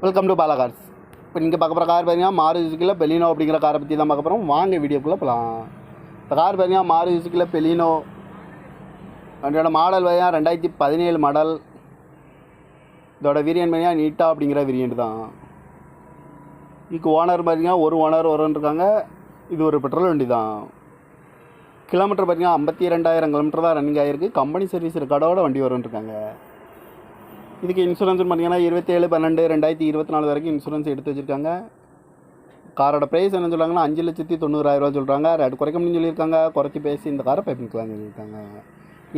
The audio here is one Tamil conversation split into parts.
Welcome to Bala cars. இப்போ நீங்கள் பார்க்க போகிற கார் பார்த்தீங்கன்னா மாருதி சுசுக்கியில் பெலினோ அப்படிங்கிற காரை பற்றி தான் பார்க்க போகிறோம். வாங்க வீடியோக்குள்ளே போகலாம். இந்த கார் பார்த்தீங்கன்னா மாருதி சுசுக்கியில் பெலினோ வண்டியோட மாடல் பார்த்தீங்கன்னா 2017 மாடல். இதோட வேரியன்ட் பார்த்தீங்கன்னா நீட்டா அப்படிங்கிற வேரியன்ட் தான். இதுக்கு ஓனர் பார்த்தீங்கன்னா ஒரு ஓனர் இருக்காங்க. இது ஒரு பெட்ரோல் வண்டி தான். கிலோமீட்டர் பார்த்தீங்கன்னா 52,000 கிலோமீட்டர் தான் ரன்னிங் ஆகிருக்கு. கம்பெனி சர்வீஸ் ரெக்கார்டோட வண்டி இருக்காங்க. இதுக்கு இன்சூரன்ஸ் பார்த்தீங்கன்னா 27/12/2024 வரைக்கும் இன்சூரன்ஸ் எடுத்து வச்சுருக்காங்க. காரோட ப்ரைஸ் என்ன சொல்கிறாங்கன்னா 5,90,000 சொல்கிறாங்க. ரேட் குறைக்க முடியும்னு சொல்லியிருக்காங்க. குறைச்சி பேசி இந்த காரை பைப்பிங்கலாம்னு சொல்லியிருக்காங்க.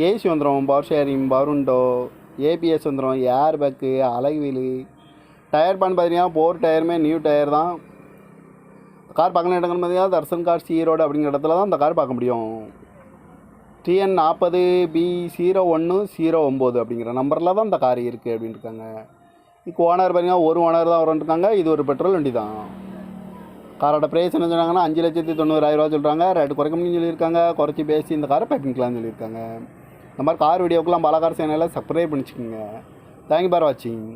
ஏசி வந்துடும், power sharing, power window, ABS வந்துடும், ஏர் பேக்கு, அலகு வீலு. டயர் பான் பார்த்தீங்கன்னா 4 டயருமே நியூ டயர் தான். கார் பார்க்கணும் இடங்கள்னு பார்த்தீங்கன்னா தர்சன் கார் ஈரோடு அப்படிங்கிற இடத்துல தான் இந்த கார் பார்க்க முடியும். TN 40B0109 அப்படிங்கிற நம்பரில் தான் இந்த கார் இருக்குது அப்படின்னு இருக்காங்க. இப்போ ஓனர் பார்த்தீங்கன்னா ஒரு ஓனர் தான் இருக்காங்க. இது ஒரு பெட்ரோல் வண்டி தான். காரோட ப்ரைஸ் என்ன சொன்னாங்கன்னா 5,90,000 சொல்கிறாங்க. ரேட்டு குறைக்க முடியும்னு சொல்லியிருக்காங்க. குறைச்சி பேசி இந்த காரை பைப்பிங்கலாம்னு சொல்லியிருக்காங்க. இந்த மாதிரி கார் வீடியோக்கெல்லாம் பாலாகார் சேனலில் சப்ஸ்கிரைப் பண்ணிச்சுக்கோங்க. தேங்க்யூ ஃபார் வாட்சிங்.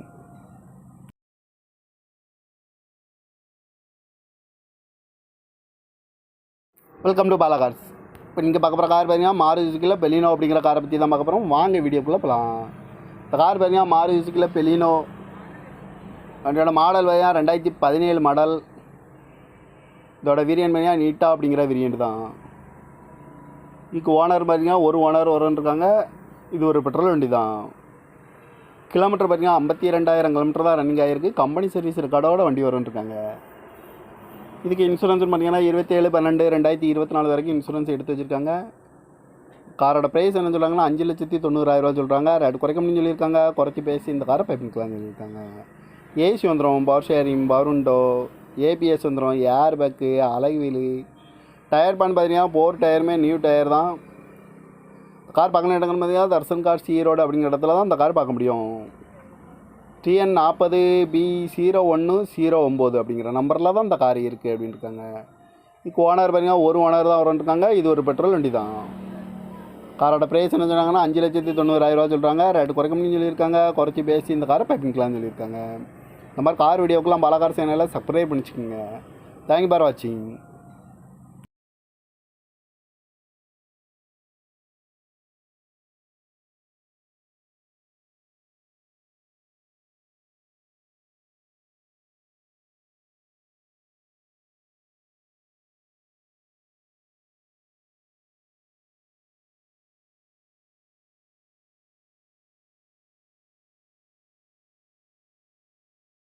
Welcome to Bala cars. இப்போ நீங்கள் பார்க்க போகிற கார் பார்த்தீங்கன்னா மாருதி சுசுக்கியில் பெலினோ அப்படிங்கிற காரை பற்றி தான் பார்க்க போகிறோம். வாங்க வீடியோக்குள்ளே போகலாம். இந்த கார் பார்த்தீங்கன்னா மாருதி சுசுக்கியில் பெலினோ வண்டியோட மாடல் பார்த்தீங்கன்னா 2017 மாடல். இதோட வேரியன்ட் பார்த்தீங்கன்னா நீட்டா அப்படிங்கிற வேரியன்ட் தான். இதுக்கு ஓனர் பார்த்தீங்கன்னா ஒரு ஓனர் இருக்காங்க. இது ஒரு பெட்ரோல் வண்டி தான். கிலோமீட்டர் பார்த்தீங்கன்னா 52,000 கிலோமீட்டர் தான் ரன்னிங் ஆகிருக்கு. கம்பெனி சர்வீஸ் ரெக்கார்டோட வண்டி இருக்காங்க. இதுக்கு இன்சூரன்ஸ் பார்த்தீங்கன்னா 27/12/2024 வரைக்கும் இன்சூரன்ஸ் எடுத்து வச்சுருக்காங்க. காரோட ப்ரைஸ் என்ன சொல்கிறாங்கன்னா 5,90,000 சொல்கிறாங்க. ரேட் குறைக்க முடியும்னு சொல்லியிருக்காங்க. குறைச்சி பேசி இந்த காரை பைப்பிங்கலாம்னு சொல்லியிருக்காங்க. ஏசி வந்துடும், power sharing, power window, ABS வந்துடும், ஏர் பேக்கு, அலகு வீலு. டயர் பான் பார்த்தீங்கன்னா 4 டயருமே நியூ டயர் தான். கார் பார்க்கணும் இடங்கள்னு பார்த்தீங்கன்னா தர்சன் கார் ஈரோடு அப்படிங்கிற இடத்துல தான் இந்த கார் பார்க்க முடியும். TN 40B0109 அப்படிங்கிற நம்பரில் தான் இந்த கார் இருக்குது அப்படின்னு இருக்காங்க. இப்போ ஓனர் பார்த்தீங்கன்னா ஒரு ஓனர் தான் இருக்காங்க. இது ஒரு பெட்ரோல் வண்டி தான். காரோட ப்ரைஸ் என்ன சொன்னாங்கன்னா 5,90,000 சொல்கிறாங்க. ரேட்டு குறைக்க முடியும்னு சொல்லியிருக்காங்க. குறைச்சி பேசி இந்த காரை பைப்பிங்கலாம்னு சொல்லியிருக்காங்க. இந்த மாதிரி கார் வீடியோக்கெல்லாம் பாலாகார் சேனலில் சப்ஸ்கிரைப் பண்ணிச்சுக்கோங்க. தேங்க்யூ ஃபார் வாட்சிங்.